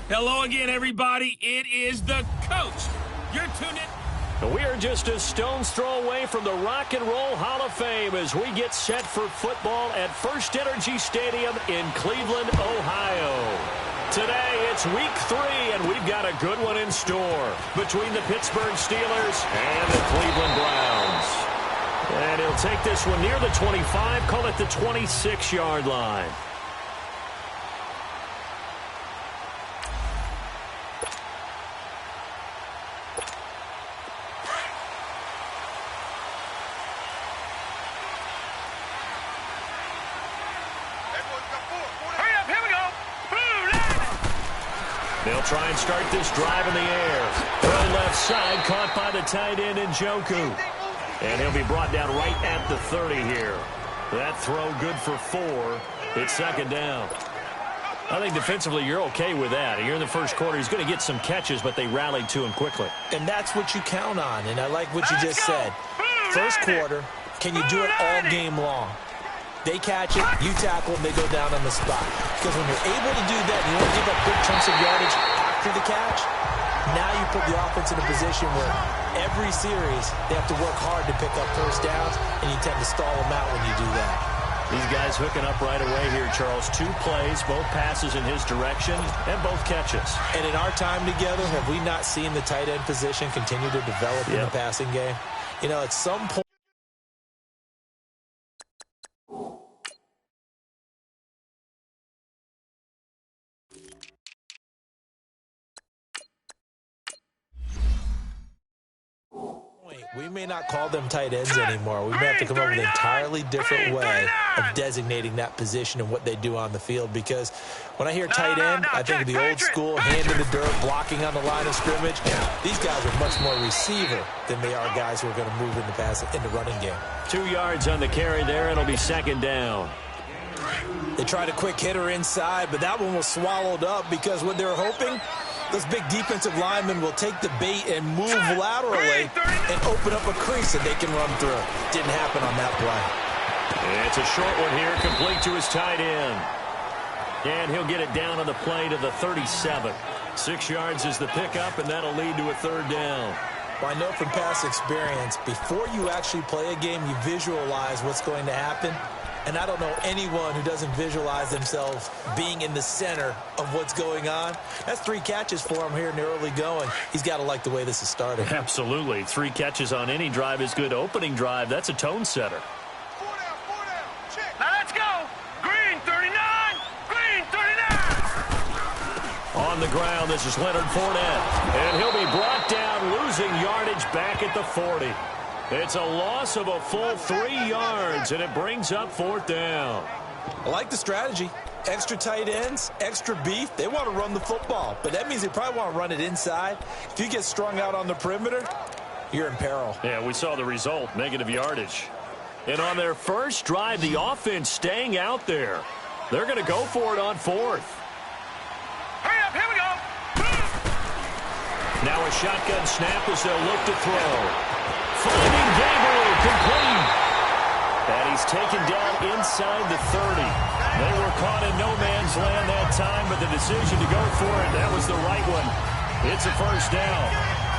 Hello again, everybody. It is the coach. You're tuned in. We are just a stone's throw away from the Rock and Roll Hall of Fame as we get set for football at First Energy Stadium in Cleveland, Ohio. Today, it's week 3, and we've got a good one in store between the Pittsburgh Steelers and the Cleveland Browns. And he'll take this one near the 25, call it the 26-yard line. They'll try and start this drive in the air. Throw left side, caught by the tight end Njoku. And he'll be brought down right at the 30 here. That throw good for 4. It's second down. I think defensively you're okay with that. You're in the first quarter. He's going to get some catches, but they rallied to him quickly. And that's what you count on, and I like what you just said. First quarter, can you do it all game long? They catch it, you tackle, and they go down on the spot. Because when you're able to do that, you don't give up big chunks of yardage after the catch. Now you put the offense in a position where every series they have to work hard to pick up first downs, and you tend to stall them out when you do that. These guys hooking up right away here, Charles. 2 plays, both passes in his direction, and both catches. And in our time together, have we not seen the tight end position continue to develop in the passing game? You know, at some point, we may not call them tight ends anymore. We may have to come up with an entirely different way of designating that position and what they do on the field. Because when I hear tight end, I think of the old school, hand in the dirt, blocking on the line of scrimmage. These guys are much more receiver than they are guys who are going to move in the running game. 2 yards on the carry there. It'll be second down. They tried a quick hitter inside, but that one was swallowed up because what they were hoping, those big defensive linemen will take the bait and move laterally and open up a crease that they can run through. Didn't happen on that play. It's a short one here, complete to his tight end. And he'll get it down on the play to the 37. 6 yards is the pickup, and that'll lead to a third down. Well, I know from past experience, before you actually play a game, you visualize what's going to happen. And I don't know anyone who doesn't visualize themselves being in the center of what's going on. That's 3 catches for him here in the early going. He's got to like the way this is starting. Absolutely. 3 catches on any drive is good. Opening drive, that's a tone setter. 4 down. Check. Now let's go. Green 39. Green 39. On the ground, this is Leonard Fournette. And he'll be brought down, losing yardage back at the 40. It's a loss of a full 3 yards, and it brings up 4th down. I like the strategy. Extra tight ends, extra beef. They want to run the football, but that means they probably want to run it inside. If you get strung out on the perimeter, you're in peril. Yeah, we saw the result, negative yardage. And on their first drive, the offense staying out there. They're going to go for it on 4th. Hurry up, here we go. Now a shotgun snap as they'll look to throw. Finding Gabriel, complete. And he's taken down inside the 30. They were caught in no man's land that time, but the decision to go for it, that was the right one. It's a first down.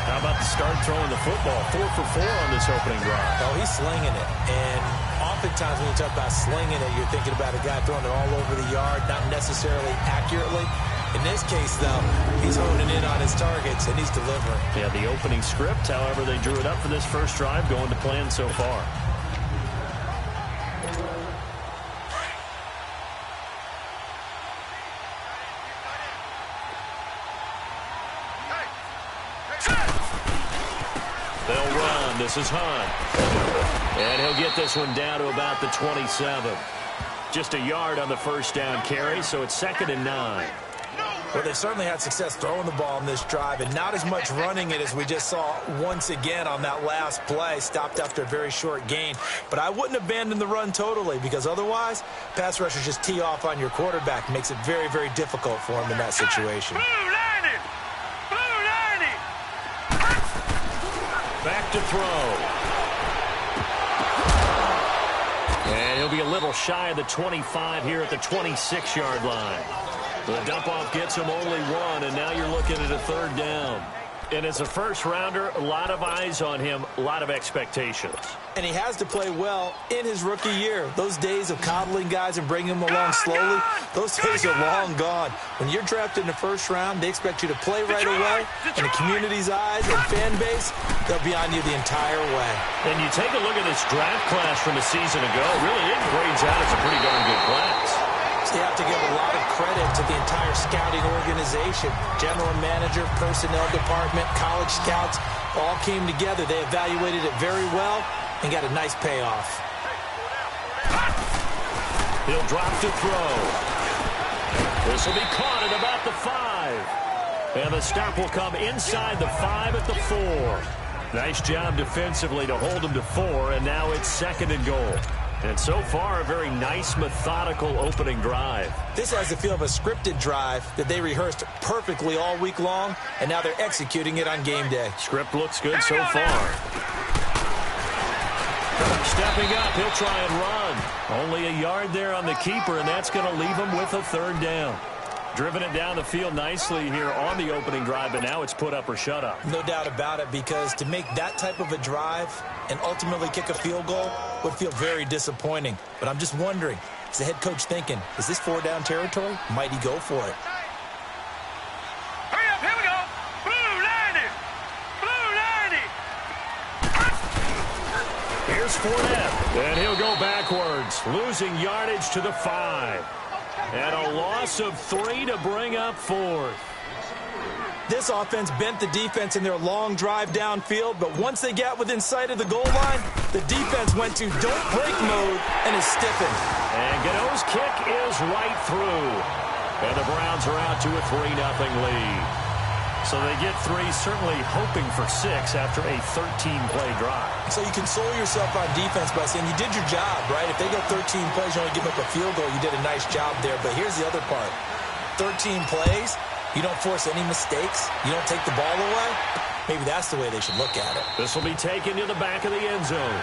How about the start throwing the football? 4 for 4 on this opening drive. Oh, he's slinging it. And oftentimes when you talk about slinging it, you're thinking about a guy throwing it all over the yard, not necessarily accurately. In this case, though, he's honing in on his targets, and he's delivering. Yeah, the opening script, however, they drew it up for this first drive, going to plan so far. They'll run. This is Hunt. And he'll get this one down to about the 27. Just a yard on the first down carry, so it's 2nd and 9. Well, they certainly had success throwing the ball in this drive, and not as much running it as we just saw once again on that last play. Stopped after a very short gain. But I wouldn't abandon the run totally, because otherwise, pass rushers just tee off on your quarterback. Makes it very, very difficult for him in that situation. Back to throw. And he'll be a little shy of the 25 here at the 26-yard line. The dump-off gets him only one, and now you're looking at a third down. And as a first-rounder, a lot of eyes on him, a lot of expectations. And he has to play well in his rookie year. Those days of coddling guys and bringing them along slowly, those days are long gone. When you're drafted in the first round, they expect you to play right away. And the community's eyes and fan base, they'll be on you the entire way. And you take a look at this draft class from a season ago, really it grades out as a pretty darn good class. So you have to give a lot of credit to the entire scouting organization. General manager, personnel department, college scouts, all came together. They evaluated it very well and got a nice payoff. He'll drop to throw. This will be caught at about the 5. And the stop will come inside the 5 at the 4. Nice job defensively to hold him to 4, and now it's 2nd and goal. And so far, a very nice, methodical opening drive. This has the feel of a scripted drive that they rehearsed perfectly all week long, and now they're executing it on game day. Script looks good so far. Stepping up, he'll try and run. Only a yard there on the keeper, and that's going to leave him with a third down. Driven it down the field nicely here on the opening drive, but now it's put up or shut up. No doubt about it, because to make that type of a drive and ultimately kick a field goal would feel very disappointing. But I'm just wondering, is the head coach thinking, is this 4-down territory? Might he go for it? Hurry up, here we go. Blue 90. Here's Fournette, and he'll go backwards, losing yardage to the 5. And a loss of 3 to bring up 4th. This offense bent the defense in their long drive downfield, but once they got within sight of the goal line, the defense went to don't break mode and is stiffened. And Gano's kick is right through. And the Browns are out to a 3-0 lead. So they get 3, certainly hoping for 6 after a 13-play drive. So you console yourself on defense by saying you did your job, right? If they go 13 plays, you only give up a field goal, you did a nice job there. But here's the other part. 13 plays, you don't force any mistakes, you don't take the ball away. Maybe that's the way they should look at it. This will be taken to the back of the end zone.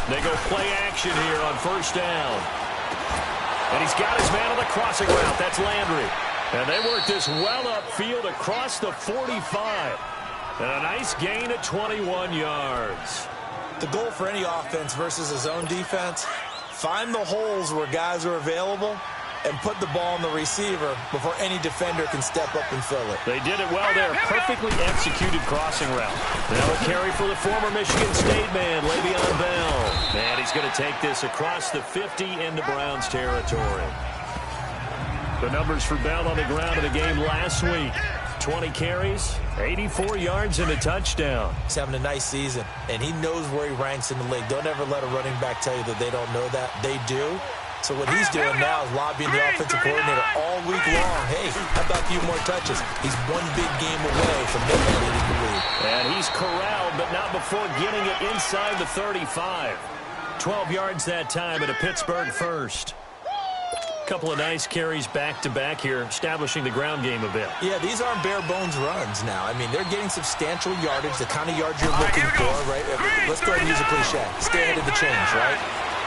They go play action here on first down. And he's got his man on the crossing route. That's Landry. And they work this well upfield across the 45. And a nice gain at 21 yards. The goal for any offense versus a zone defense, find the holes where guys are available and put the ball on the receiver before any defender can step up and fill it. They did it well there. Perfectly executed crossing route. Now a carry for the former Michigan State man, Le'Veon Bell. And he's going to take this across the 50 into Browns territory. The numbers for Bell on the ground in the game last week. 20 carries, 84 yards, and a touchdown. He's having a nice season, and he knows where he ranks in the league. Don't ever let a running back tell you that they don't know that. They do. So what he's doing now is lobbying the offensive coordinator all week long. Hey, how about a few more touches? He's one big game away from making it in the league. And he's corralled, but not before getting it inside the 35. 12 yards that time at a Pittsburgh first. Couple of nice carries back-to-back here, establishing the ground game a bit. Yeah, these aren't bare-bones runs now. I mean, they're getting substantial yardage, the kind of yards you're looking for, right? Let's go ahead and use a cliche. Stay ahead of the change, right?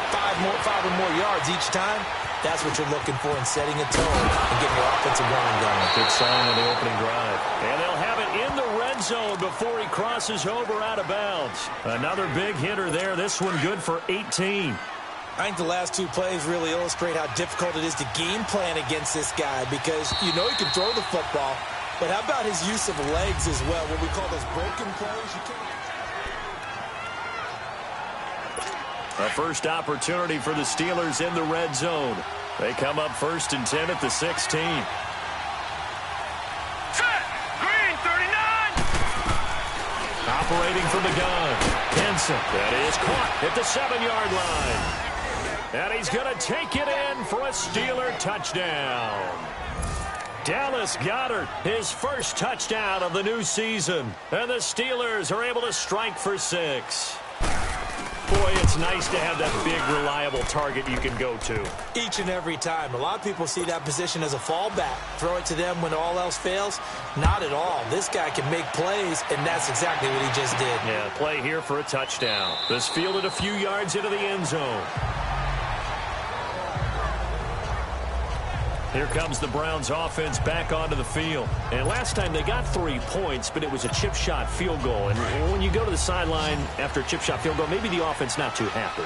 5 or more yards each time, that's what you're looking for in setting a tone and getting your offensive line going. Good sign on the opening drive. And they'll have it in the red zone before he crosses over out of bounds. Another big hitter there. This one good for 18. I think the last 2 plays really illustrate how difficult it is to game plan against this guy because you know he can throw the football, but how about his use of legs as well? What we call those broken plays. You can't... A first opportunity for the Steelers in the red zone. They come up 1st and 10 at the 16. Set! Green 39! Operating from the gun. Henson. That is caught at the 7-yard line. And he's going to take it in for a Steeler touchdown. Dallas Goedert, his first touchdown of the new season. And the Steelers are able to strike for 6. Boy, it's nice to have that big, reliable target you can go to. Each and every time. A lot of people see that position as a fallback. Throw it to them when all else fails. Not at all. This guy can make plays, and that's exactly what he just did. Yeah, play here for a touchdown. This fielded a few yards into the end zone. Here comes the Browns offense back onto the field. And last time they got 3 points, but it was a chip shot field goal. And when you go to the sideline after a chip shot field goal, maybe the offense not too happy.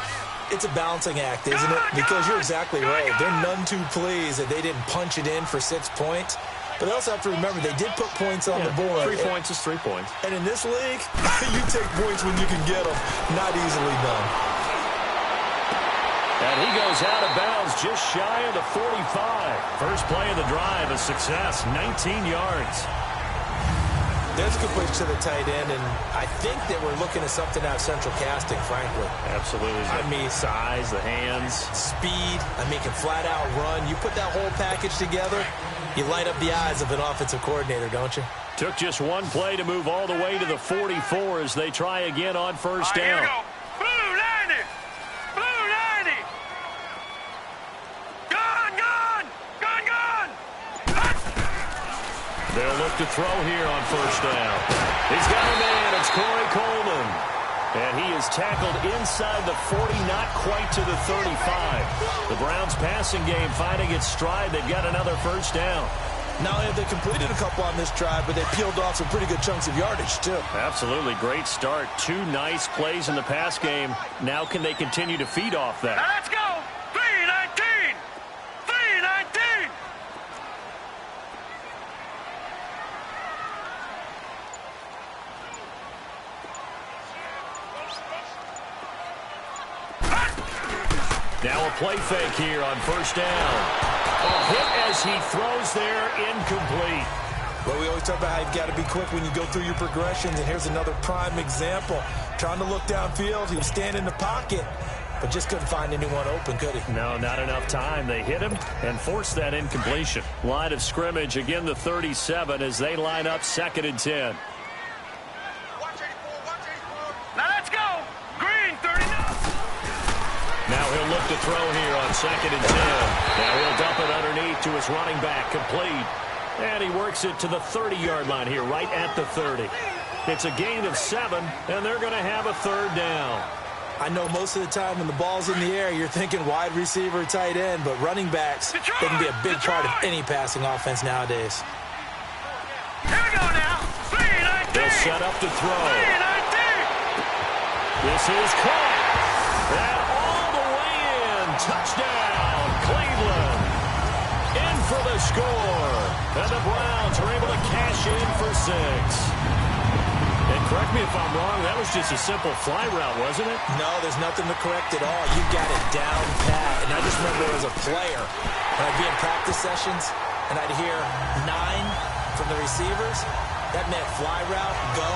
It's a balancing act, isn't it? Because you're exactly right. They're none too pleased that they didn't punch it in for 6 points. But they also have to remember they did put points on the board. 3 points is 3 points. And in this league, you take points when you can get them. Not easily done. And he goes out of bounds just shy of the 45. First play of the drive, a success, 19 yards. There's a good push to the tight end, and I think they were looking at something out of central casting, frankly. Absolutely. I mean, size, the hands. Speed. I mean, can flat out run. You put that whole package together, you light up the eyes of an offensive coordinator, don't you? Took just one play to move all the way to the 44 as they try again on first down. Here we go. Blue 90. Blue 90. Gun, gun. Gun, gun. They'll look to throw here on first down. He's got a man. It's Corey Coleman. And he is tackled inside the 40, not quite to the 35. The Browns passing game finding its stride. They've got another first down. Not only have they completed a couple on this drive, but they peeled off some pretty good chunks of yardage, too. Absolutely. Great start. 2 nice plays in the pass game. Now can they continue to feed off that? Let's go. 319. 319. Now a play fake here on first down. A hit as he throws there, incomplete. Well, we always talk about how you've got to be quick when you go through your progressions, and here's another prime example. Trying to look downfield, he was standing in the pocket, but just couldn't find anyone open, could he? No, not enough time. They hit him and forced that incompletion. Line of scrimmage, again the 37 as they line up 2nd and 10. Now let's go. Green 39. Now he'll look to throw here on 2nd and 10. Now he'll dump it underneath to his running back, complete. And he works it to the 30-yard line here, right at the 30. It's a gain of 7, and they're going to have a 3rd down. I know most of the time when the ball's in the air, you're thinking wide receiver, tight end, but running backs, they can be a big part of any passing offense nowadays. Here we go now. 319. They'll set up to throw. 319. This is caught. And all the way in. Touchdown, Cleveland. In for the score. And the Browns are able to cash in for 6. And correct me if I'm wrong, that was just a simple fly route, wasn't it? No, there's nothing to correct at all. You got it down pat. And I just remember as a player, when I'd be in practice sessions, and I'd hear 9 from the receivers, that meant fly route, go,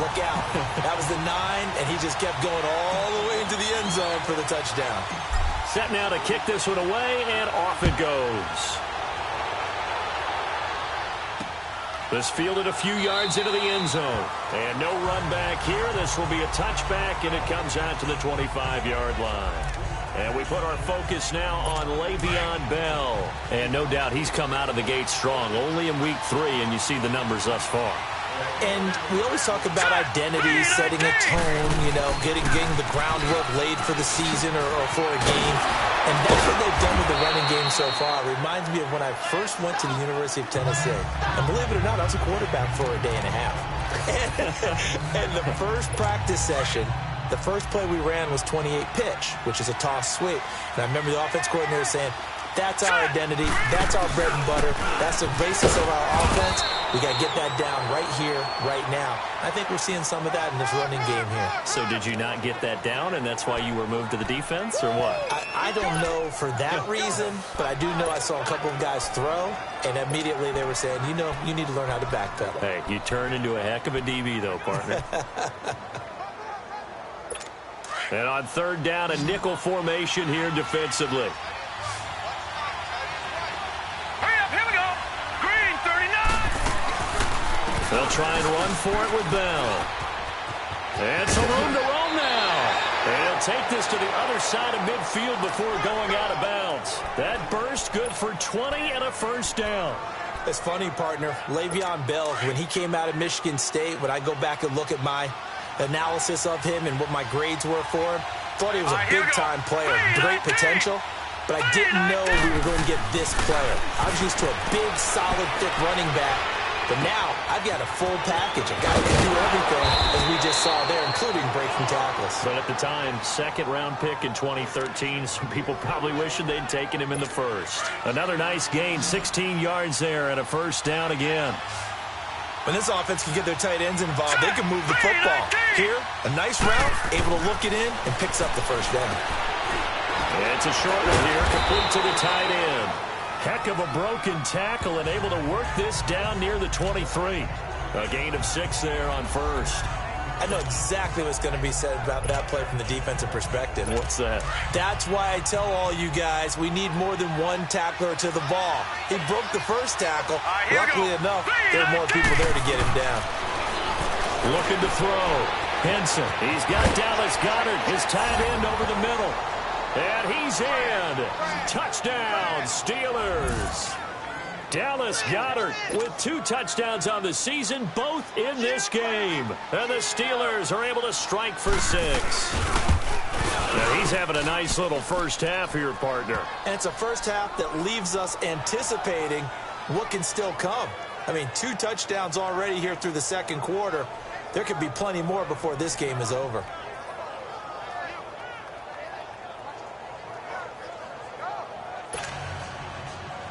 look out. That was the 9, and he just kept going all the way into the end zone for the touchdown. Set now to kick this one away, and off it goes. This fielded a few yards into the end zone. And no run back here. This will be a touchback, and it comes out to the 25-yard line. And we put our focus now on Le'Veon Bell. And no doubt he's come out of the gate strong, only in week 3, and you see the numbers thus far. And we always talk about identity, setting a tone, you know, getting the groundwork laid for the season or for a game. And that's what they've done with the running game so far. It reminds me of when I first went to the University of Tennessee. And believe it or not, I was a quarterback for a day and a half. And the first practice session, the first play we ran was 28 pitch, which is a toss sweep. And I remember the offense coordinator saying, that's our identity, that's our bread and butter, that's the basis of our offense. We got to get that down right here, right now. I think we're seeing some of that in this running game here. So did you not get that down, and that's why you were moved to the defense, or what? I don't know for that reason, but I do know I saw a couple of guys throw, and immediately they were saying, you know, you need to learn how to backpedal. Hey, you turn into a heck of a DB, though, partner. And on 3rd down, a nickel formation here defensively. They'll try and run for it with Bell. And some room to roam now. And he'll take this to the other side of midfield before going out of bounds. That burst good for 20 and a first down. It's funny, partner. Le'Veon Bell, when he came out of Michigan State, when I go back and look at my analysis of him and what my grades were for him, thought he was a big-time player, great potential, but I didn't know we were going to get this player. I was used to a big, solid, thick running back, but now I've got a full package, a guy who can do everything, as we just saw there, including breaking tackles. But at the time, second-round pick in 2013, some people probably wishing they'd taken him in the first. Another nice gain, 16 yards there, and a first down again. When this offense can get their tight ends involved, they can move the football. Here, a nice route, able to look it in, and picks up the first down. And it's a short one here, complete to the tight end. Heck of a broken tackle and able to work this down near the 23. A gain of 6 there on first. I know exactly what's going to be said about that play from the defensive perspective. What's that? That's why I tell all you guys we need more than one tackler to the ball. He broke the first tackle. Luckily enough, there are more people there to get him down. Looking to throw. Henson. He's got Dallas Goedert, his tight end over the middle. And he's in. Touchdown, Steelers. Dallas Goedert with 2 touchdowns on the season, both in this game. And the Steelers are able to strike for 6. Now he's having a nice little first half here, partner. And it's a first half that leaves us anticipating what can still come. I mean, 2 touchdowns already here through the second quarter. There could be plenty more before this game is over.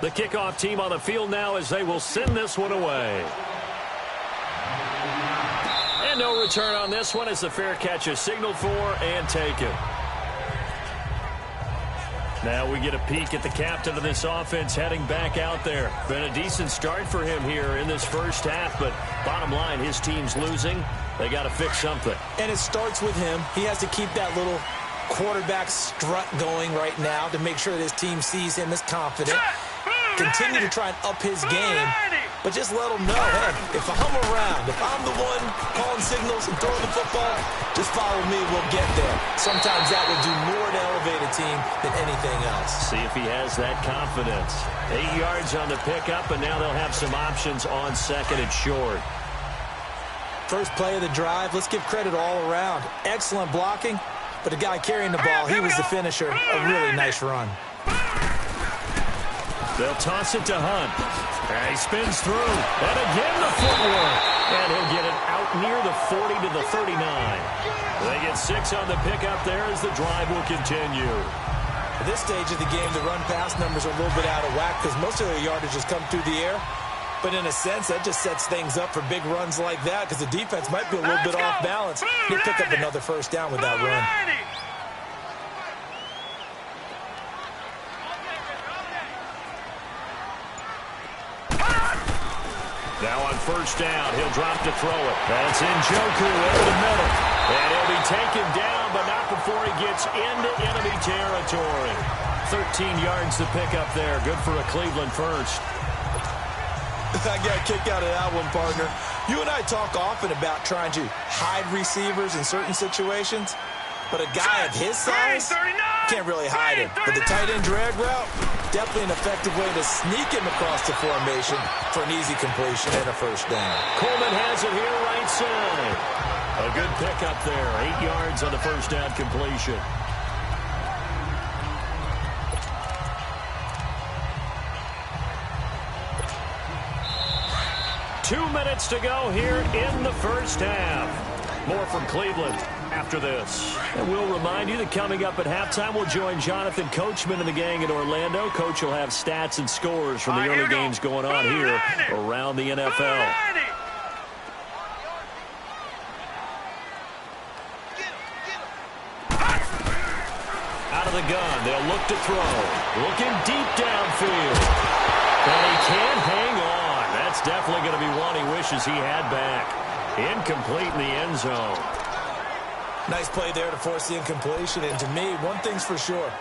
The kickoff team on the field now as they will send this one away. And no return on this one as the fair catch is signaled for and taken. Now we get a peek at the captain of this offense heading back out there. Been a decent start for him here in this first half, but bottom line, his team's losing. They got to fix something. And it starts with him. He has to keep that little quarterback strut going right now to make sure that his team sees him as confident. Continue to try and up his game, but just let him know, hey, if I'm around, if I'm the one calling signals and throwing the football, just follow me, we'll get there. Sometimes that will do more to elevate a team than anything else. See if he has that confidence. 8 yards on the pickup, and now they'll have some options on second and short. First play of the drive, let's give credit all around. Excellent blocking, but the guy carrying the ball, he was the finisher. A really nice run. They'll toss it to Hunt. And he spins through. And again the footwork. And he'll get it out near the 40 to the 39. They get 6 on the pickup there as the drive will continue. At this stage of the game, the run-pass numbers are a little bit out of whack because most of their yardage has come through the air. But in a sense, that just sets things up for big runs like that because the defense might be a little bit off balance. He'll pick up another first down with that run. Now on first down, he'll drop to throw it. That's Njoku over the middle. And he'll be taken down, but not before he gets into enemy territory. 13 yards to pick up there. Good for a Cleveland first. I got a kick out of that one, partner. You and I talk often about trying to hide receivers in certain situations, but a guy of his size can't really hide him. But the tight end drag route, definitely an effective way to sneak him across the formation for an easy completion and a first down. Coleman has it here right side. A good pickup there. 8 yards on the first down completion. Two minutes to go here in the first half. More from Cleveland after this. And we'll remind you that coming up at halftime, we'll join Jonathan Coachman and the gang in Orlando. Coach will have stats and scores from the early games going on here around the NFL. Out of the gun, they'll look to throw. Looking deep downfield. And he can't hang on. That's definitely going to be one he wishes he had back. Incomplete in the end zone. Nice play there to force the incompletion. And to me, one thing's for sure.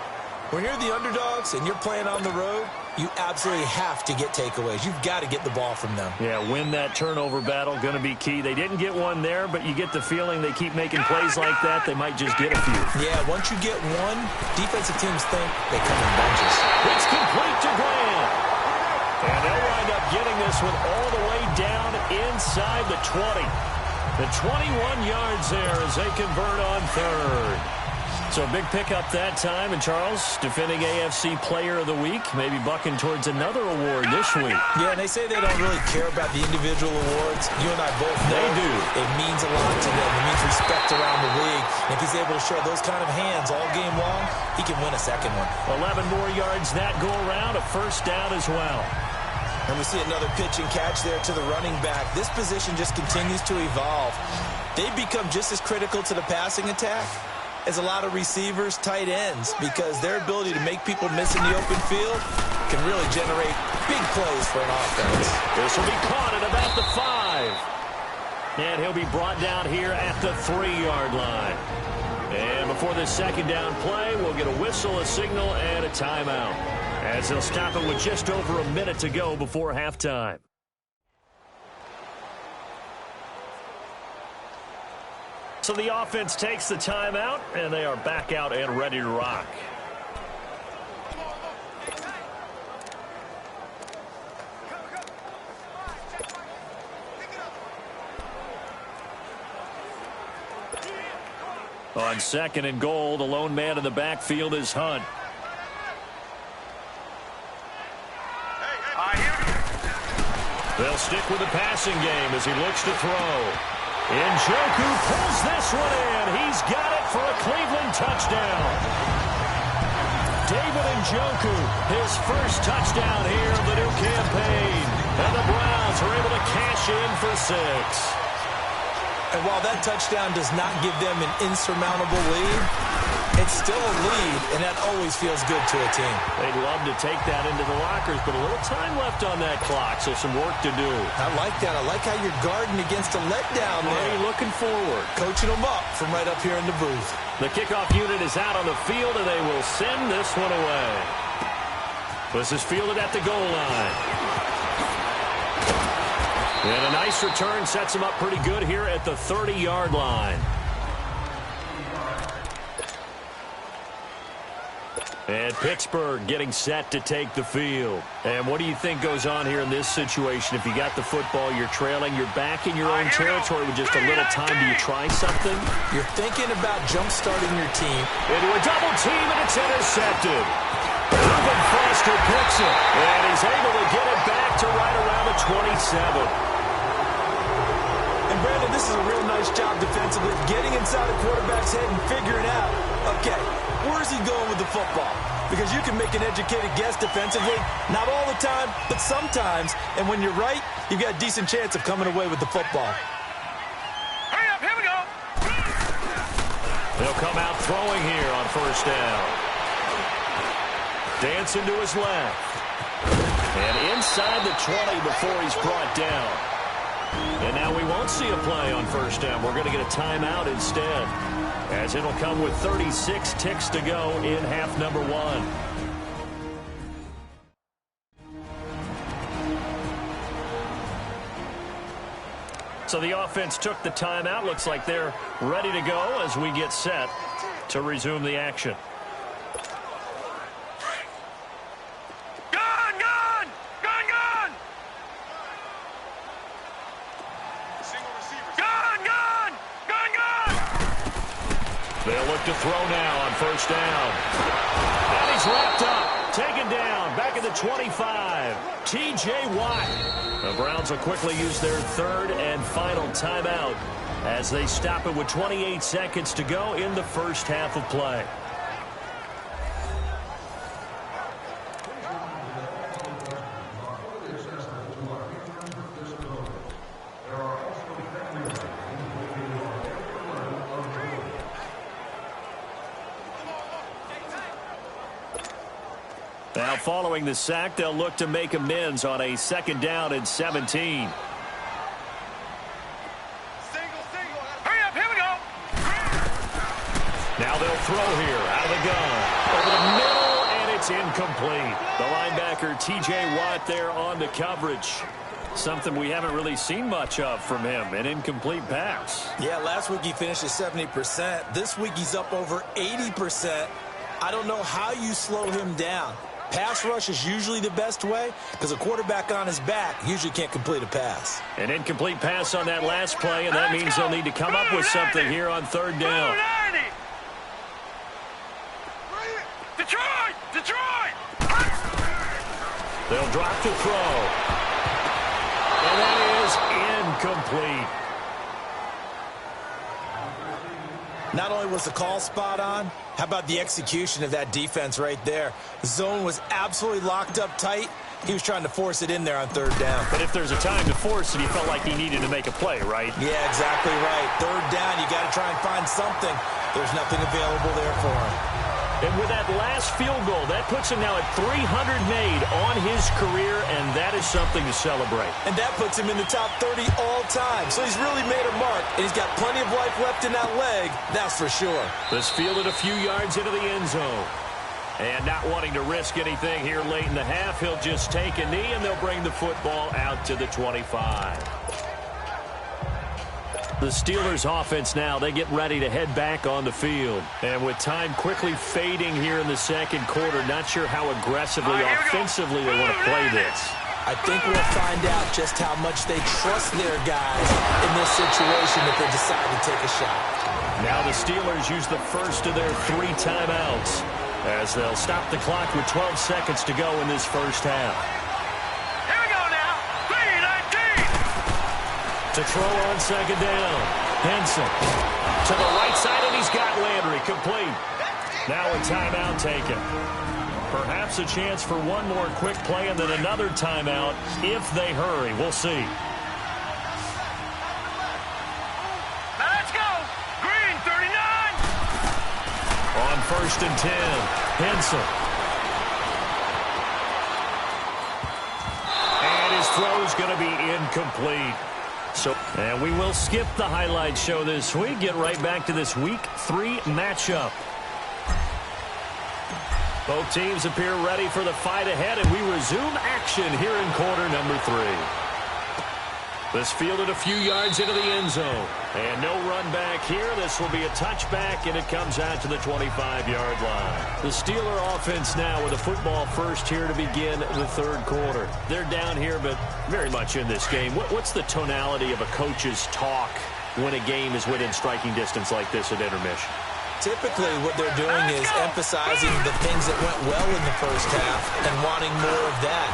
When you're the underdogs and you're playing on the road, you absolutely have to get takeaways. You've got to get the ball from them. Yeah, win that turnover battle, going to be key. They didn't get one there, but you get the feeling they keep making plays like that, they might just get a few. Yeah, once you get one, defensive teams think they come in bunches. It's complete to Grant. And they'll wind up getting this one all the way down inside the 20. The 21 yards there as they convert on third. So a big pickup that time. And Charles, defending AFC Player of the Week, maybe bucking towards another award this week. Yeah, and they say they don't really care about the individual awards. You and I both know they do. It means a lot to them. It means respect around the league. And if he's able to show those kind of hands all game long, he can win a second one. 11 more yards that go around, a first down as well. And we see another pitch and catch there to the running back. This position just continues to evolve. They've become just as critical to the passing attack as a lot of receivers, tight ends, because their ability to make people miss in the open field can really generate big plays for an offense. This will be caught at about the 5. And he'll be brought down here at the 3-yard line. And before this second down play, we'll get a whistle, a signal, and a timeout, as they'll stop it with just over a minute to go before halftime. So the offense takes the timeout, and they are back out and ready to rock. On second and goal, the lone man in the backfield is Hunt. They'll stick with the passing game as he looks to throw. Njoku pulls this one in. He's got it for a Cleveland touchdown. David Njoku, his first touchdown here of the new campaign. And the Browns are able to cash in for 6. And while that touchdown does not give them an insurmountable lead, it's still a lead, and that always feels good to a team. They'd love to take that into the lockers, but a little time left on that clock, so some work to do. I like that. I like how you're guarding against a letdown there. Looking forward. Coaching them up from right up here in the booth. The kickoff unit is out on the field, and they will send this one away. This is fielded at the goal line. And a nice return sets him up pretty good here at the 30-yard line. And Pittsburgh getting set to take the field. And what do you think goes on here in this situation? If you got the football, you're trailing, you're back in your own territory with just a little time. Do you try something? You're thinking about jump-starting your team. Into a double team, and it's intercepted. Reuben Foster picks it, and he's able to get it back to right around the 27. And Brandon, this is a real nice job defensively, getting inside the quarterback's head and figuring out, okay, where's he going with the football? Because you can make an educated guess defensively, not all the time, but sometimes. And when you're right, you've got a decent chance of coming away with the football. Hurry up, here we go. They'll come out throwing here on first down. Dancing to his left. And inside the 20 before he's brought down. And now we won't see a play on first down. We're going to get a timeout instead, as it'll come with 36 ticks to go in half number 1. So the offense took the timeout. Looks like they're ready to go as we get set to resume the action. They'll look to throw now on first down. And he's wrapped up, taken down, back at the 25. T.J. Watt. The Browns will quickly use their third and final timeout as they stop it with 28 seconds to go in the first half of play. Now, following the sack, they'll look to make amends on a second down and 17. Hurry up, here we go. Now they'll throw here out of the gun. Over the middle, it's incomplete. The linebacker, T.J. Watt, there on the coverage. Something we haven't really seen much of from him, an incomplete pass. Yeah, last week he finished at 70%. This week he's up over 80%. I don't know how you slow him down. Pass rush is usually the best way because a quarterback on his back usually can't complete a pass. An incomplete pass on that last play, and that means they'll need to come up with something here on third down. Detroit! They'll drop to throw. And that is incomplete. Not only was the call spot on, how about the execution of that defense right there? The zone was absolutely locked up tight. He was trying to force it in there on third down. But if there's a time to force it, he felt like he needed to make a play, right? Yeah, exactly right. Third down, you got to try and find something. There's nothing available there for him. And with that last field goal, that puts him now at 300 made on his career, and that is something to celebrate. And that puts him in the top 30 all time. So he's really made a mark, and he's got plenty of life left in that leg, that's for sure. This fielded a few yards into the end zone. And not wanting to risk anything here late in the half, he'll just take a knee, and they'll bring the football out to the 25. The Steelers offense now, they get ready to head back on the field. And with time quickly fading here in the second quarter, not sure how aggressively, offensively they want to play this. I think we'll find out just how much they trust their guys in this situation if they decide to take a shot. Now the Steelers use the first of their 3 timeouts as they'll stop the clock with 12 seconds to go in this first half. Here we go now. 3-19. To throw on second down. Henson to the right side, and he's got Landry complete. Now a timeout taken. Perhaps a chance for one more quick play and then another timeout if they hurry. We'll see. Now let's go. Green, 39. On first and 10, Henson. And his throw is going to be incomplete. And we will skip the highlight show this week. Get right back to this Week 3 matchup. Both teams appear ready for the fight ahead, and we resume action here in quarter number 3. This fielded a few yards into the end zone. And no run back here. This will be a touchback, and it comes out to the 25-yard line. The Steeler offense now with a football first here to begin the third quarter. They're down here, but very much in this game. What's the tonality of a coach's talk when a game is within striking distance like this at intermission? Typically, what they're doing is emphasizing the things that went well in the first half and wanting more of that.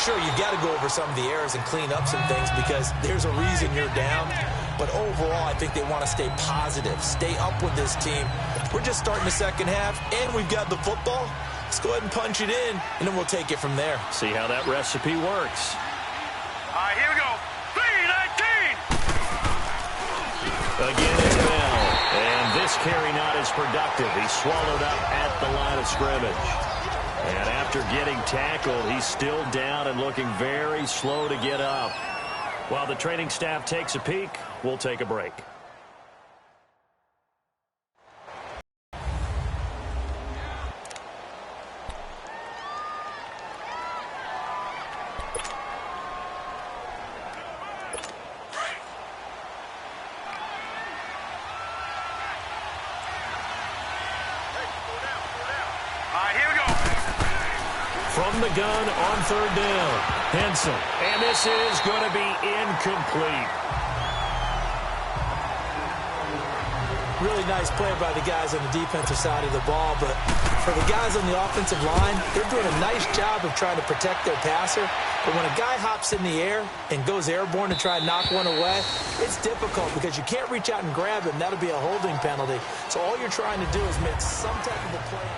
Sure, you've got to go over some of the errors and clean up some things because there's a reason you're down. But overall, I think they want to stay positive, stay up with this team. We're just starting the second half, and we've got the football. Let's go ahead and punch it in, and then we'll take it from there. See how that recipe works. All right, here we go. 3-19. Again, it's Bell. And this carry not as productive. He's swallowed up at the line of scrimmage. And after getting tackled, he's still down and looking very slow to get up. While the training staff takes a peek, we'll take a break. From the gun on third down, Henson. And this is going to be incomplete. Really nice play by the guys on the defensive side of the ball, but for the guys on the offensive line, they're doing a nice job of trying to protect their passer. But when a guy hops in the air and goes airborne to try and knock one away, it's difficult because you can't reach out and grab him. That'll be a holding penalty. So all you're trying to do is make some type of a play.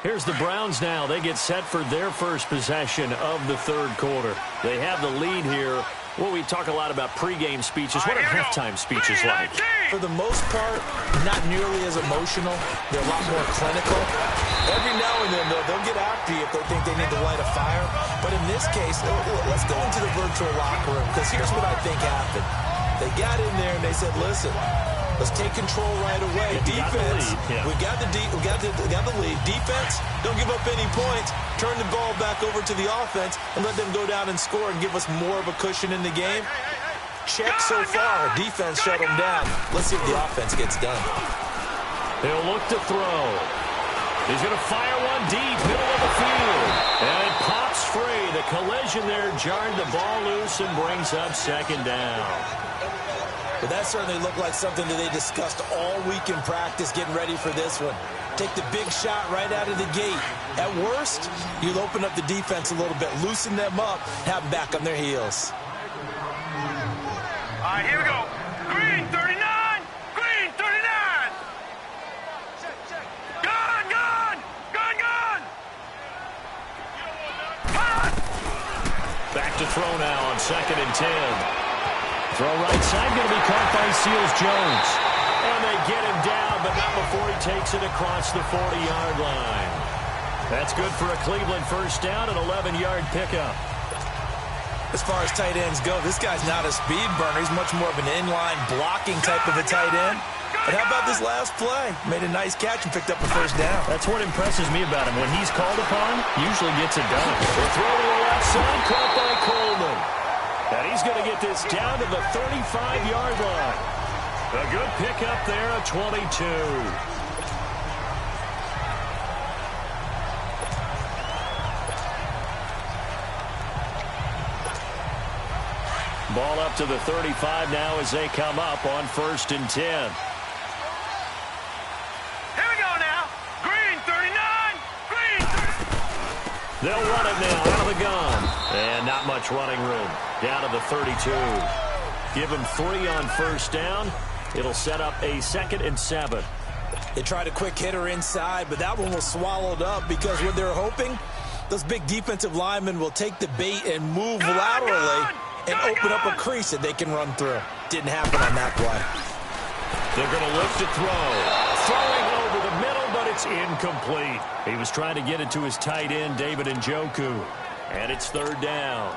Here's the Browns now. They get set for their first possession of the third quarter. They have the lead here. Well, we talk a lot about pregame speeches. What are halftime speeches like? For the most part, not nearly as emotional. They're a lot more clinical. Every now and then, they'll get after you if they think they need to light a fire. But in this case, let's go into the virtual locker room because here's what I think happened. They got in there and they said, listen, let's take control right away. Defense, we got the lead. Defense, don't give up any points. Turn the ball back over to the offense and let them go down and score and give us more of a cushion in the game. Check so far. Defense shut them down. Let's see if the offense gets done. He'll look to throw. He's going to fire one deep, middle of the field. And it pops free. The collision there jarred the ball loose and brings up second down. But that certainly looked like something that they discussed all week in practice getting ready for this one. Take the big shot right out of the gate. At worst, you'll open up the defense a little bit, loosen them up, have them back on their heels. All right, here we go. Green 39. Green 39. Gun, gun. Gun, gun. Back to throw now on 2nd and 10. Throw right side, going to be caught by Seals-Jones. And they get him down, but not before he takes it across the 40-yard line. That's good for a Cleveland first down, an 11-yard pickup. As far as tight ends go, this guy's not a speed burner. He's much more of an inline blocking type of a tight end. But how about this last play? Made a nice catch and picked up a first down. That's what impresses me about him. When he's called upon, usually gets it done. The throw to the left side, caught by Coleman. And he's going to get this down to the 35-yard line. A good pickup there at 22. Ball up to the 35 now as they come up on 1st and 10. Here we go now. Green 39. Green 39. They'll run it now out of the gun. And not much running room. Down to the 32. Give him 3 on first down. It'll set up a 2nd and 7. They tried a quick hitter inside, but that one was swallowed up because what they're hoping, those big defensive linemen will take the bait and move laterally and open up a crease that they can run through. Didn't happen on that play. They're going to look to throw. Throwing over the middle, but it's incomplete. He was trying to get it to his tight end, David Njoku. And it's 3rd down.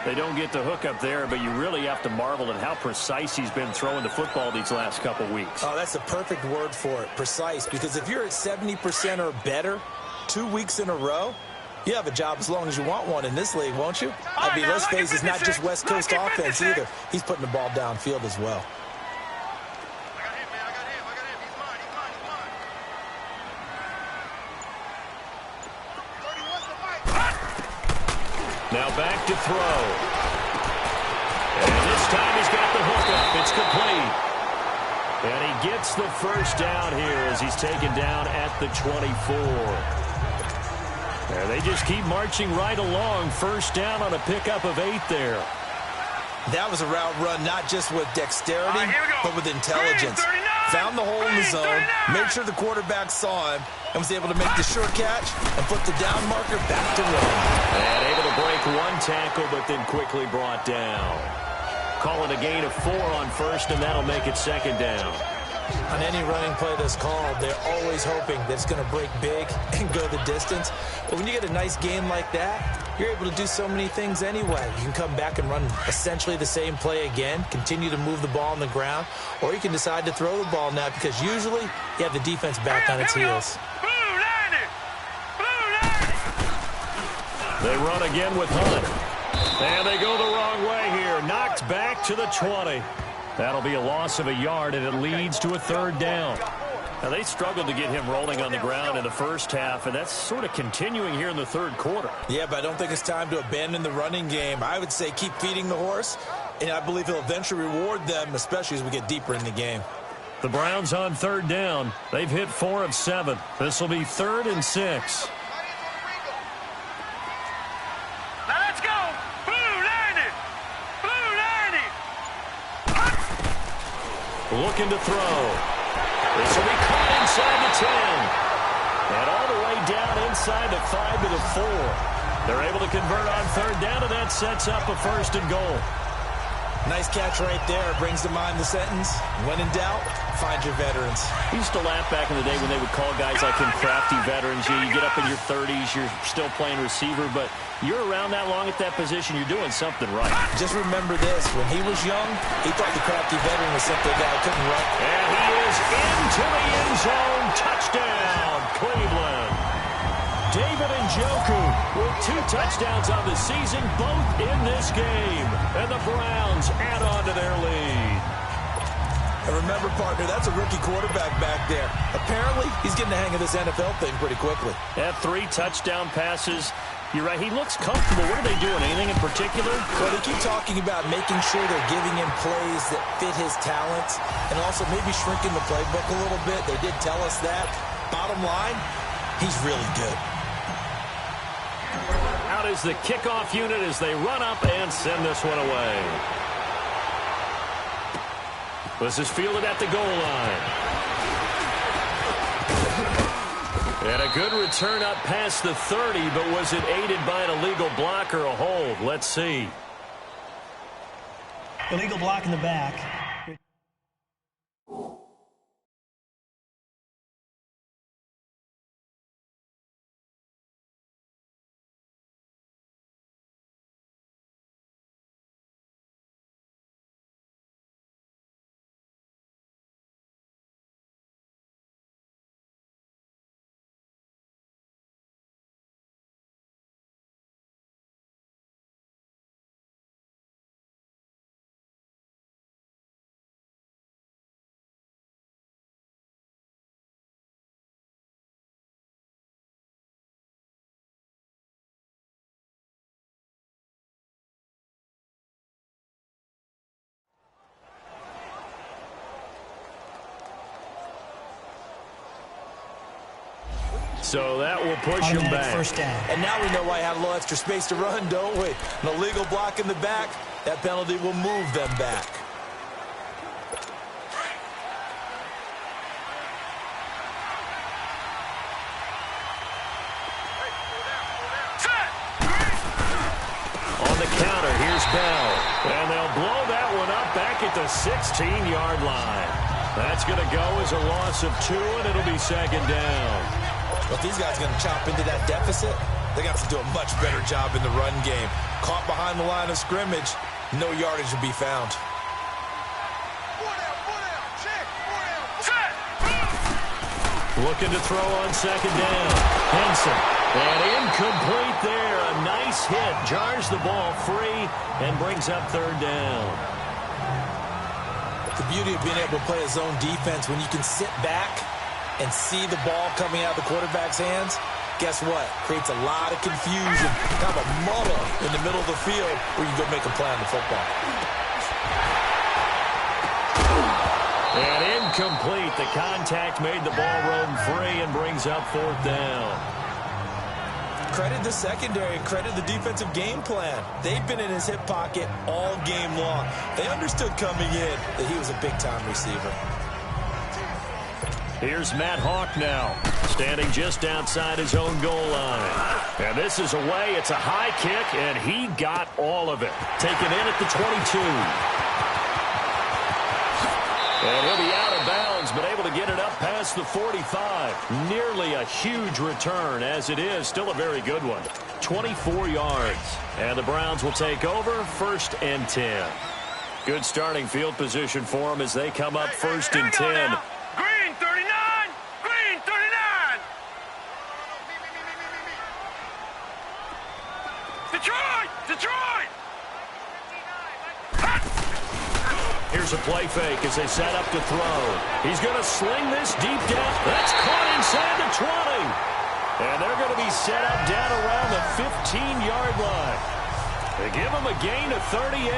They don't get the hook up there, but you really have to marvel at how precise he's been throwing the football these last couple weeks. Oh, that's the perfect word for it, precise. Because if you're at 70% or better 2 weeks in a row, you have a job as long as you want one in this league, won't you? I mean, let's face it, it's not just West Coast offense either. He's putting the ball downfield as well. I got him, man. I got him. He's mine. He's mine. Now back to throw. And this time he's got the hook up. It's complete. And he gets the first down here as he's taken down at the 24. And they just keep marching right along. First down on a pickup of 8 there. That was a route run not just with dexterity, but with intelligence. Found the hole in the zone, made sure the quarterback saw him, and was able to make the short catch and put the down marker back to run. And able to break one tackle, but then quickly brought down. Call it a gain of 4 on first, and that'll make it 2nd down. On any running play that's called, they're always hoping that it's going to break big and go the distance. But when you get a nice game like that, you're able to do so many things anyway. You can come back and run essentially the same play again, continue to move the ball on the ground, or you can decide to throw the ball now because usually you have the defense back on its heels. They run again with Hunt. And they go the wrong way here. Knocked back to the 20. That'll be a loss of a yard, and it leads to a 3rd down. Now, they struggled to get him rolling on the ground in the first half, and that's sort of continuing here in the 3rd quarter. Yeah, but I don't think it's time to abandon the running game. I would say keep feeding the horse, and I believe he'll eventually reward them, especially as we get deeper in the game. The Browns on 3rd down. They've hit 4 of 7. This will be 3rd and 6. Let's go. Looking to throw. This will be caught inside the 10. And all the way down inside the 5 to the 4. They're able to convert on 3rd down, and that sets up a 1st and goal. Nice catch right there. Brings to mind the sentence, when in doubt, find your veterans. We used to laugh back in the day when they would call guys like him crafty veterans. You get up in your 30s, you're still playing receiver, but you're around that long at that position, you're doing something right. Just remember this. When he was young, he thought the crafty veteran was simply a guy who couldn't run. And he is into the end zone. Touchdown, Cleveland. David Njoku with 2 touchdowns on the season, both in this game. And the Browns add on to their lead. And remember, partner, that's a rookie quarterback back there. Apparently, he's getting the hang of this NFL thing pretty quickly. Had 3 touchdown passes. You're right, he looks comfortable. What are they doing? Anything in particular? Well, they keep talking about making sure they're giving him plays that fit his talents and also maybe shrinking the playbook a little bit. They did tell us that. Bottom line, he's really good. Out is the kickoff unit as they run up and send this one away. This is fielded at the goal line. And a good return up past the 30, but was it aided by an illegal block or a hold? Let's see. Illegal block in the back. So that will push him back. First down. And now we know why I have a little extra space to run, don't we? An illegal block in the back. That penalty will move them back. On the counter, here's Bell. And they'll blow that one up back at the 16-yard line. That's going to go as a loss of 2, and it'll be second down. If these guys are going to chop into that deficit, they're going to have to do a much better job in the run game. Caught behind the line of scrimmage, no yardage will be found. Looking to throw on second down. Henson. And incomplete there. A nice hit. Jars the ball free and brings up third down. The beauty of being able to play a zone defense when you can sit back and see the ball coming out of the quarterback's hands, guess what? Creates a lot of confusion, kind of a muddle in the middle of the field where you can go make a play on the football. And incomplete. The contact made the ball roam free and brings up fourth down. Credit the secondary and credit the defensive game plan. They've been in his hip pocket all game long. They understood coming in that he was a big-time receiver. Here's Matt Hawk now, standing just outside his own goal line. And this is away. It's a high kick, and he got all of it. Taken in at the 22. And he'll be out of bounds, but able to get it up past the 45. Nearly a huge return, as it is. Still a very good one. 24 yards. And the Browns will take over, 1st and 10. Good starting field position for them as they come up 1st and 10. Green 39! Green 39! Detroit! Detroit! Here's a play fake as they set up to throw. He's going to sling this deep down. That's caught inside the 20. And they're going to be set up down around the 15-yard line. They give him a gain of 38.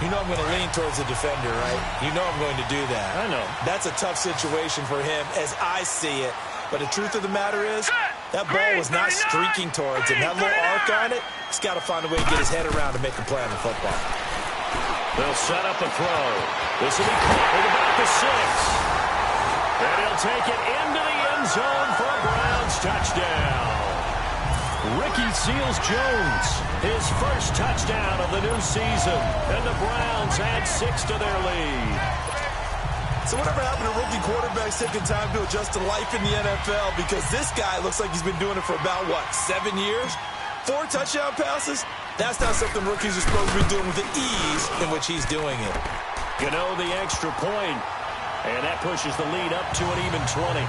You know I'm going to lean towards the defender, right? You know I'm going to do that. I know. That's a tough situation for him as I see it. But the truth of the matter is, that ball was not streaking towards him. That little arc on it, he's got to find a way to get his head around to make a play on the football. They'll set up a throw. This will be caught at about the 6. And he'll take it into the end zone for a Browns touchdown. Ricky Seals-Jones, his first touchdown of the new season. And the Browns add 6 to their lead. So whatever happened to rookie quarterbacks taking time to adjust to life in the NFL? Because this guy looks like he's been doing it for about, 7 years? 4 touchdown passes? That's not something rookies are supposed to be doing with the ease in which he's doing it. The extra point. And that pushes the lead up to an even 20.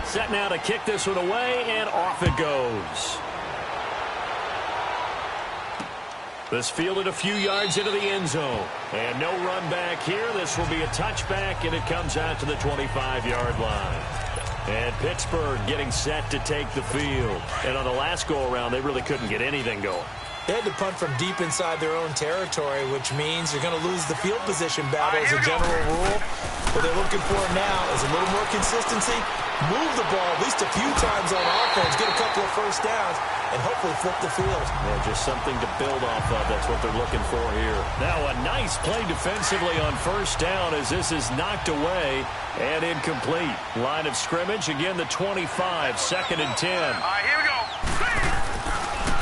Set now to kick this one away, and off it goes. This fielded a few yards into the end zone. And no run back here. This will be a touchback, and it comes out to the 25-yard line. And Pittsburgh getting set to take the field. And on the last go-around, they really couldn't get anything going. They had to punt from deep inside their own territory, which means you're going to lose the field position battle as a general rule. What they're looking for now is a little more consistency, move the ball at least a few times on offense, get a couple of first downs, and hopefully flip the field. Yeah, just something to build off of. That's what they're looking for here. Now a nice play defensively on first down as this is knocked away and incomplete. Line of scrimmage, again the 25, 2nd and 10. All right, here we go.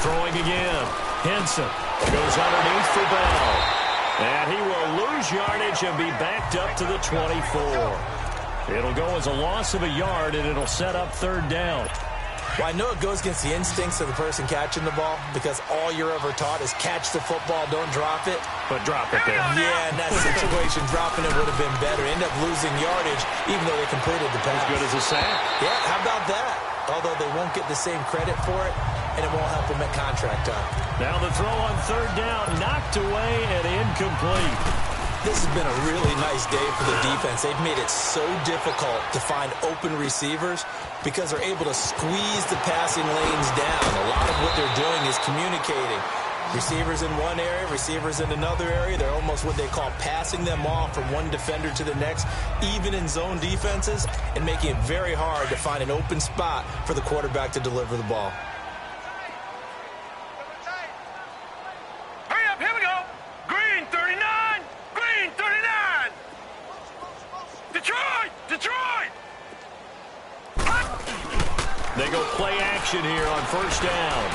Throwing again. Henson goes underneath for Bell. And he will lose yardage and be backed up to the 24. It'll go as a loss of a yard, and it'll set up 3rd down. Well, I know it goes against the instincts of the person catching the ball because all you're ever taught is catch the football, don't drop it. But drop it there. Yeah, in that situation, dropping it would have been better. End up losing yardage, even though they completed the pass. As good as a sack. Yeah, how about that? Although they won't get the same credit for it, and it won't help them at contract time. Now the throw on 3rd down, knocked away and incomplete. This has been a really nice day for the defense. They've made it so difficult to find open receivers because they're able to squeeze the passing lanes down. A lot of what they're doing is communicating. Receivers in one area, receivers in another area. They're almost what they call passing them off from one defender to the next, even in zone defenses, and making it very hard to find an open spot for the quarterback to deliver the ball. Hurry up, here we go. Green 39, green 39. Detroit, Detroit. They go play action here on first down.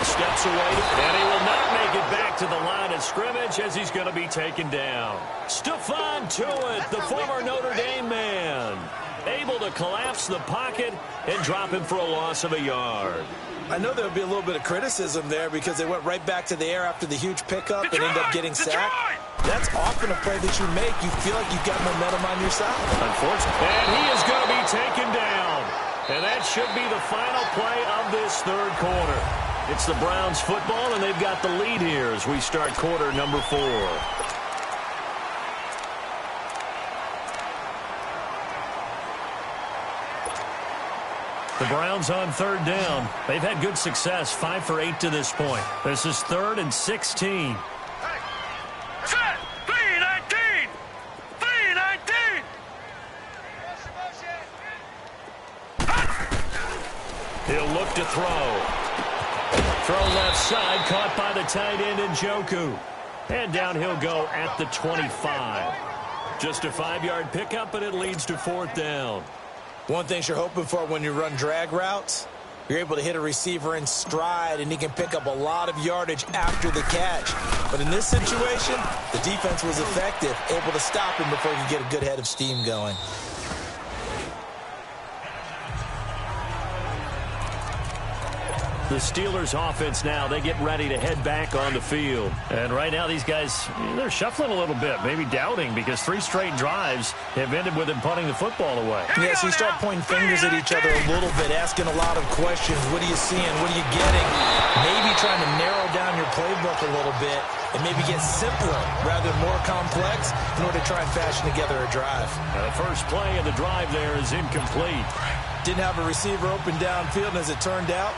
Steps away, and he will not make it back to the line of scrimmage as he's going to be taken down. Stephon Tuitt, the former Notre Dame man, able to collapse the pocket and drop him for a loss of a yard. I know there'll be a little bit of criticism there because they went right back to the air after the huge pickup and end up getting sacked. That's often a play that you make. You feel like you've got momentum on your side. Unfortunately. And he is going to be taken down. And that should be the final play of this 3rd quarter. It's the Browns football, and they've got the lead here as we start quarter number 4. The Browns on 3rd down. They've had good success, 5 for 8 to this point. This is 3rd and 16. Set, 3-19, 3-19. He'll look to throw. Throw left side, caught by the tight end Njoku. And down he'll go at the 25. Just a 5-yard pickup, but it leads to 4th down. One thing you're hoping for when you run drag routes, you're able to hit a receiver in stride, and he can pick up a lot of yardage after the catch. But in this situation, the defense was effective, able to stop him before he could get a good head of steam going. The Steelers offense now, they get ready to head back on the field. And right now these guys, they're shuffling a little bit, maybe doubting, because 3 straight drives have ended with them punting the football away. Yeah, so you start pointing fingers at each other a little bit, asking a lot of questions. What are you seeing? What are you getting? Maybe trying to narrow down your playbook a little bit and maybe get simpler rather than more complex in order to try and fashion together a drive. The first play of the drive there is incomplete. Didn't have a receiver open downfield, and as it turned out,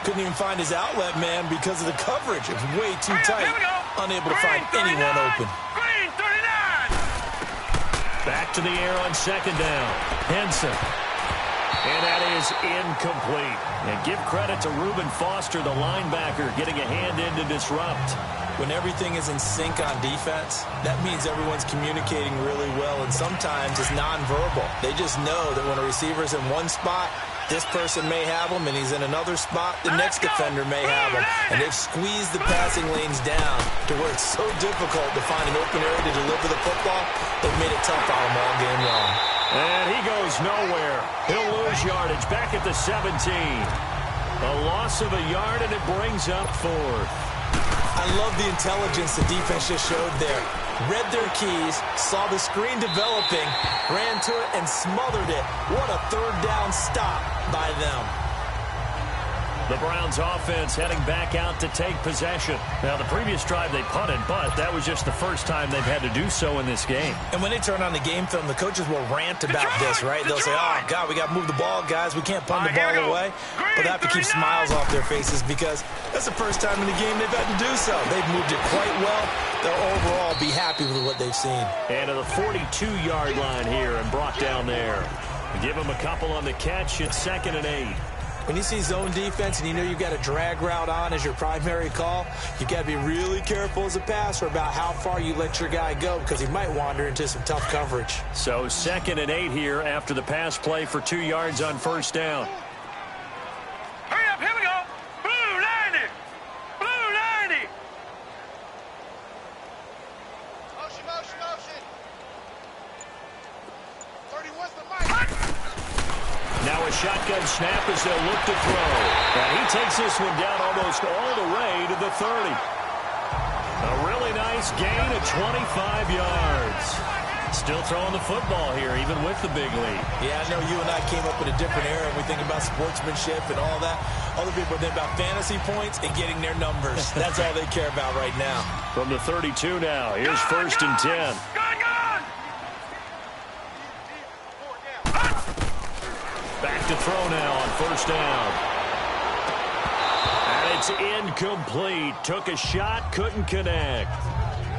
couldn't even find his outlet man because of the coverage. It was way too tight. Unable to find anyone open. Green 39. Back to the air on 2nd down. Henson. And that is incomplete. And give credit to Reuben Foster, the linebacker, getting a hand in to disrupt. When everything is in sync on defense, that means everyone's communicating really well, and sometimes it's nonverbal. They just know that when a receiver's in one spot, this person may have him, and he's in another spot, the next defender may have him. And they've squeezed the passing lanes down to where it's so difficult to find an open area to deliver the football. They've made it tough on him all game long. And he goes nowhere. He'll lose yardage back at the 17. A loss of a yard, and it brings up 4th. I love the intelligence the defense just showed there. Read their keys, saw the screen developing, ran to it, and smothered it. What a third down stop by them. The Browns offense heading back out to take possession. Now, the previous drive they punted, but that was just the first time they've had to do so in this game. And when they turn on the game film, the coaches will rant about this, right? They'll say, oh, God, we got to move the ball, guys. We can't punt the ball away. But they have to keep smiles off their faces because that's the first time in the game they've had to do so. They've moved it quite well. They'll overall be happy with what they've seen. And to the 42-yard line here and brought down there. Give them a couple on the catch. It's 2nd and 8. When you see zone defense and you know you've got a drag route on as your primary call, you've got to be really careful as a passer about how far you let your guy go because he might wander into some tough coverage. So 2nd and 8 here after the pass play for 2 yards on first down. Hurry up, here we go. Blue 90. Blue 90. Motion, motion, motion. 31's the mic. Now a shotgun snap as they'll look to throw. And he takes this one down almost all the way to the 30. A really nice gain of 25 yards. Still throwing the football here, even with the big lead. Yeah, I know you and I came up in a different era, and we think about sportsmanship and all that. Other people think about fantasy points and getting their numbers. That's all they care about right now. From the 32 now, here's 1st and 10. Back to throw now on first down. And it's incomplete. Took a shot, couldn't connect.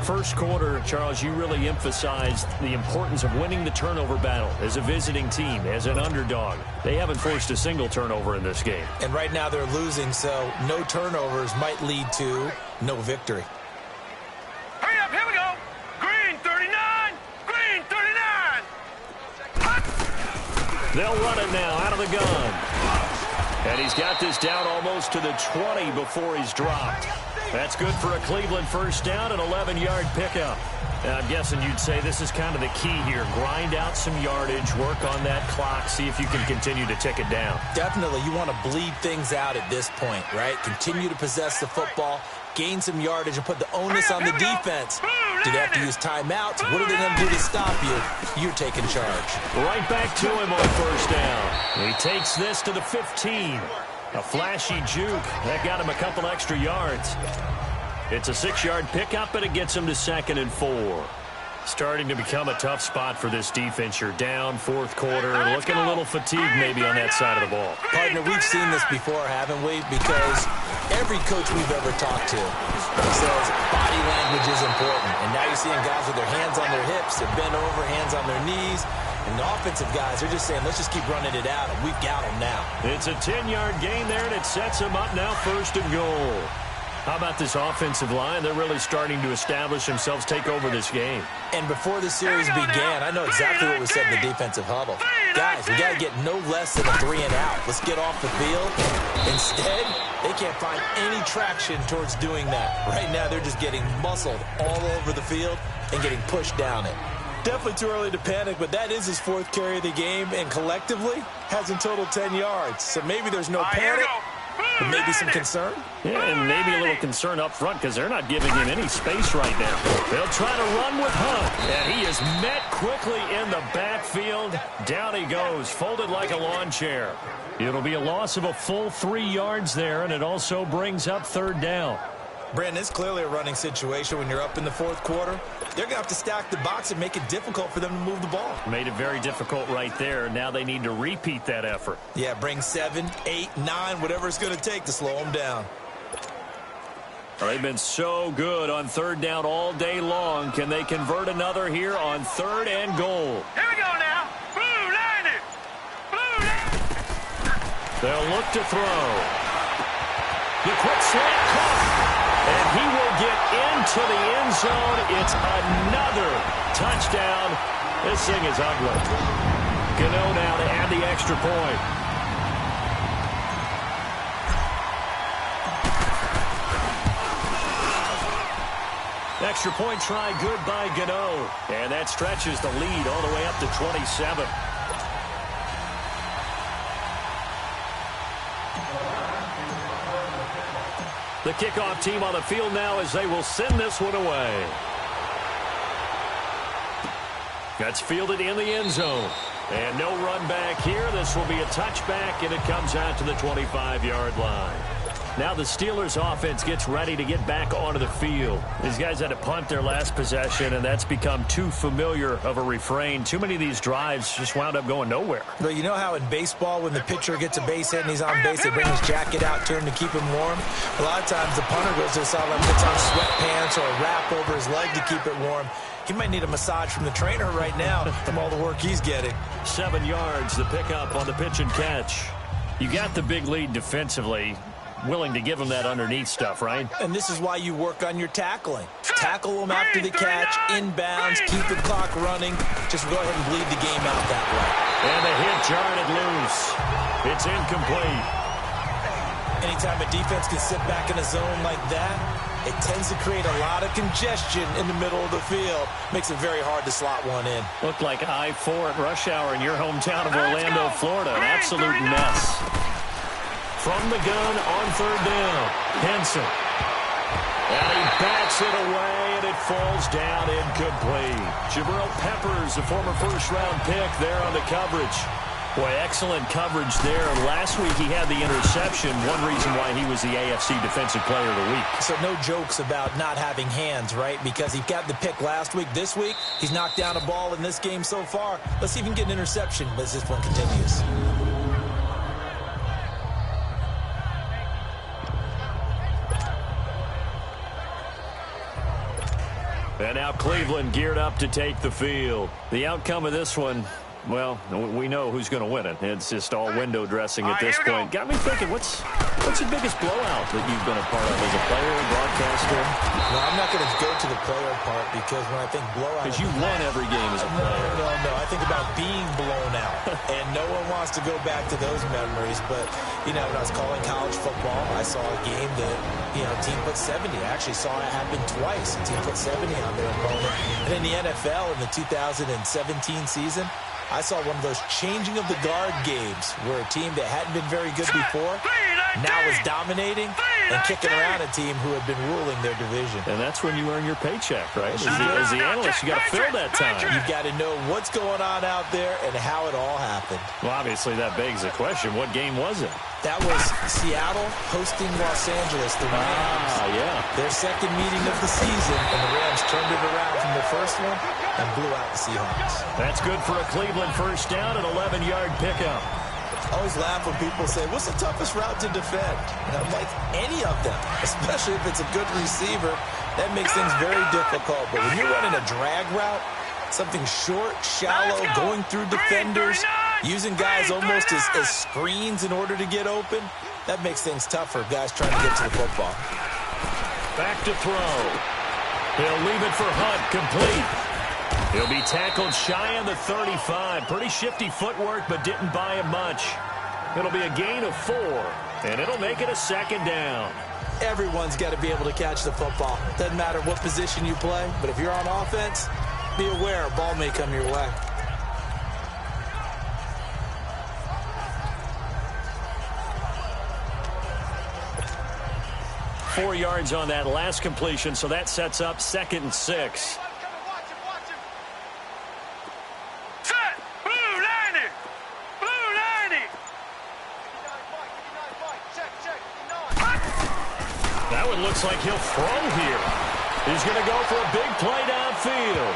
First quarter, Charles, you really emphasized the importance of winning the turnover battle as a visiting team, as an underdog. They haven't forced a single turnover in this game. And right now they're losing, so no turnovers might lead to no victory. Hurry up, here we go. Green 39. Green 39. They'll run it now out of the gun. And he's got this down almost to the 20 before he's dropped. That's good for a Cleveland first down, an 11-yard pickup. And I'm guessing you'd say this is kind of the key here. Grind out some yardage, work on that clock, see if you can continue to tick it down. Definitely, you want to bleed things out at this point, right? Continue to possess the football, gain some yardage, and put the onus on the defense. Do they have to use timeouts? What are they going to do to stop you? You're taking charge. Right back to him on first down. He takes this to the 15. A flashy juke. That got him a couple extra yards. It's a 6-yard pickup, and it gets him to 2nd and 4. Starting to become a tough spot for this defense. You're down, fourth quarter, looking a little fatigued maybe on that side of the ball. Partner, we've seen this before, haven't we? Because every coach we've ever talked to says body language is important. And now you're seeing guys with their hands on their hips, they're bent over, hands on their knees. And the offensive guys, they're just saying, let's just keep running it out, and we've got them now. It's a 10-yard gain there, and it sets them up now 1st and goal. How about this offensive line? They're really starting to establish themselves, take over this game. And before the series began, I know exactly what was said in the defensive huddle. Guys, we got to get no less than a 3-and-out. Let's get off the field. Instead, they can't find any traction towards doing that. Right now, they're just getting muscled all over the field and getting pushed down it. Definitely too early to panic, but that is his 4th carry of the game, and collectively has in total 10 yards. So maybe there's no panic, but maybe some concern. Yeah, and maybe a little concern up front because they're not giving him any space right now. They'll try to run with Hunt, and he is met quickly in the backfield. Down he goes, folded like a lawn chair. It'll be a loss of a full 3 yards there, and it also brings up 3rd down. Brandon, it's clearly a running situation when you're up in the 4th quarter. They're going to have to stack the box and make it difficult for them to move the ball. Made it very difficult right there. Now they need to repeat that effort. Yeah, bring 7, 8, 9, whatever it's going to take to slow them down. They've been so good on 3rd down all day long. Can they convert another here on 3rd and goal? Here we go now. Blue 90. Blue 90. They'll look to throw. The quick slant caught. And he will get into the end zone. It's another touchdown. This thing is ugly. Gano now to add the extra point. Extra point try good by Gano. And that stretches the lead all the way up to 27. The kickoff team on the field now as they will send this one away. That's fielded in the end zone. And no run back here. This will be a touchback, and it comes out to the 25-yard line. Now the Steelers offense gets ready to get back onto the field. These guys had to punt their last possession, and that's become too familiar of a refrain. Too many of these drives just wound up going nowhere. But you know how in baseball when the pitcher gets a base hit and he's on base, they bring his jacket out to him to keep him warm? A lot of times the punter goes to the sideline, puts on sweatpants or a wrap over his leg to keep it warm. He might need a massage from the trainer right now from all the work he's getting. 7 yards, the pickup on the pitch and catch. You got the big lead defensively. Willing to give him that underneath stuff, right? And this is why you work on your tackling. Tackle them after the catch, inbounds, keep the clock running. Just go ahead and bleed the game out that way. And the hit jarred it loose. It's incomplete. Anytime a defense can sit back in a zone like that, it tends to create a lot of congestion in the middle of the field. Makes it very hard to slot one in. Looked like I-4 at rush hour in your hometown of Orlando, Florida. An absolute mess. From the gun on third down, Henson. And he bats it away, and it falls down incomplete. Jabril Peppers, a former first-round pick, there on the coverage. Boy, excellent coverage there. Last week he had the interception, one reason why he was the AFC Defensive Player of the Week. So no jokes about not having hands, right? Because he got the pick last week. This week, he's knocked down a ball in this game so far. Let's see if he can get an interception as this one continues. And now Cleveland geared up to take the field. The outcome of this one, well, we know who's going to win it. It's just all window dressing at this point. Got me thinking, what's the biggest blowout that you've been a part of as a player, broadcaster? No, I'm not going to go to the player part because when I think blowout... Because you won every game as a player. No. I think about being blown out. And no one wants to go back to those memories. But, you know, when I was calling college football, I saw a game that, you know, a team put 70. I actually saw it happen twice. A team put 70 on their opponent. And in the NFL, in the 2017 season, I saw one of those changing of the guard games where a team that hadn't been very good before now is dominating and kicking around a team who had been ruling their division. And that's when you earn your paycheck, right? As the analyst, you got to fill that time. You've got to know what's going on out there and how it all happened. Well, obviously that begs the question, what game was it? That was Seattle hosting Los Angeles, the Rams. Yeah. Their second meeting of the season, and the Rams turned it around from the first one and blew out the Seahawks. That's good for a Cleveland first down, an 11-yard pickup. I always laugh when people say, what's the toughest route to defend? And I'm like, any of them, especially if it's a good receiver. That makes things very difficult. But when you're running a drag route, something short, shallow, going through defenders, using guys almost as screens in order to get open, that makes things tough for guys trying to get to the football. Back to throw. He'll leave it for Hunt, complete. He'll be tackled shy of the 35. Pretty shifty footwork, but didn't buy him much. It'll be a gain of 4, and it'll make it a second down. Everyone's got to be able to catch the football. Doesn't matter what position you play, but if you're on offense, be aware a ball may come your way. Four yards on that last completion, so that sets up 2nd and 6. That one looks like he'll throw here. He's going to go for a big play downfield.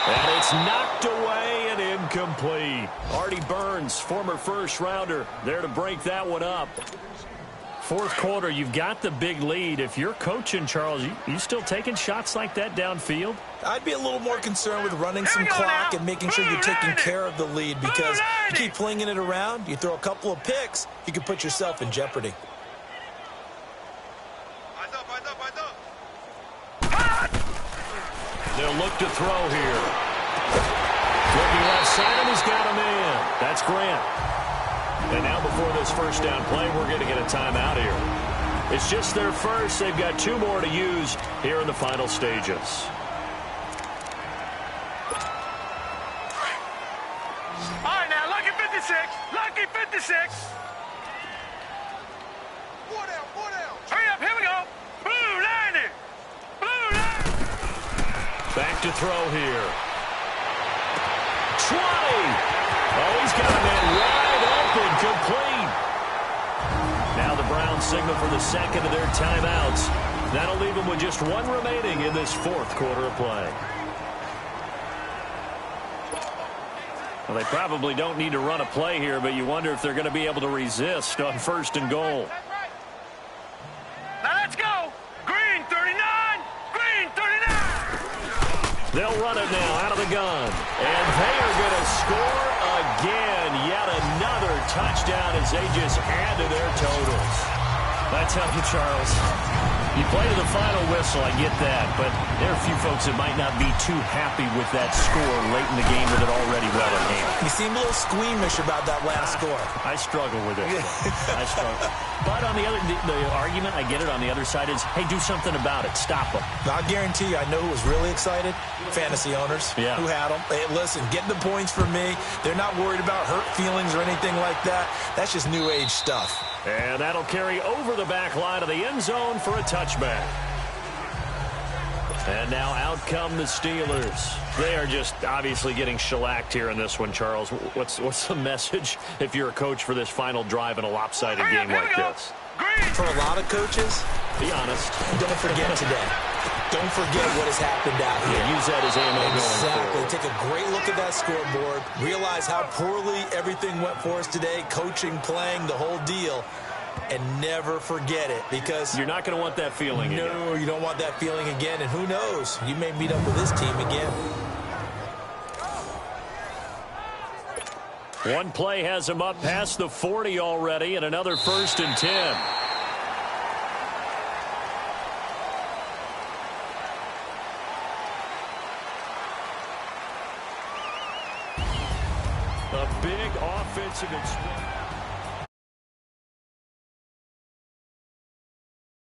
And it's knocked away and incomplete. Artie Burns, former first-rounder, there to break that one up. Fourth quarter, you've got the big lead. If you're coaching, Charles, you still taking shots like that downfield? I'd be a little more concerned with running some clock and making sure you're taking care of the lead, because you keep flinging it around, you throw a couple of picks, you can put yourself in jeopardy. They'll look to throw here. Looking left side, and he's got a man. That's Grant. And now before this first down play, we're going to get a timeout here. It's just their first. They've got 2 more to use here in the final stages. All right, now, lucky 56. Lucky 56. Hurry up, here we go. Blue line it. Blue line. Back to throw here. 20. Oh, he's got a man wide open, complete. Now the Browns signal for the second of their timeouts. That'll leave them with just 1 remaining in this 4th quarter of play. Well, they probably don't need to run a play here, but you wonder if they're going to be able to resist on 1st and goal. Now let's go. Green 39. Green 39. They'll run it now out of the gun. And they are going to score again. Yet another touchdown as they just add to their totals. I tell you, Charles, you play to the final whistle, I get that. But there are a few folks that might not be too happy with that score late in the game with it already well in hand. You seem a little squeamish about that last score. I struggle with it. I struggle. But on the argument, I get it, on the other side is, hey, do something about it. Stop them. I'll guarantee you, I know who was really excited. Fantasy owners who had them. Hey, listen, get the points for me. They're not worried about hurt feelings or anything like that. That's just new age stuff. And that'll carry over the back line of the end zone for a touchback. And now out come the Steelers. They are just obviously getting shellacked here in this one, Charles. What's the message if you're a coach for this final drive in a lopsided game like this? For a lot of coaches, be honest. Don't forget today. Don't forget what has happened out here. Use that as ammo going forward. Take a great look at that scoreboard. Realize how poorly everything went for us today. Coaching, playing, the whole deal. And never forget it, because you're not going to want that feeling again. No, you don't want that feeling again. And who knows? You may meet up with this team again. One play has him up past the 40 already, and another 1st and 10. A big offensive explosion.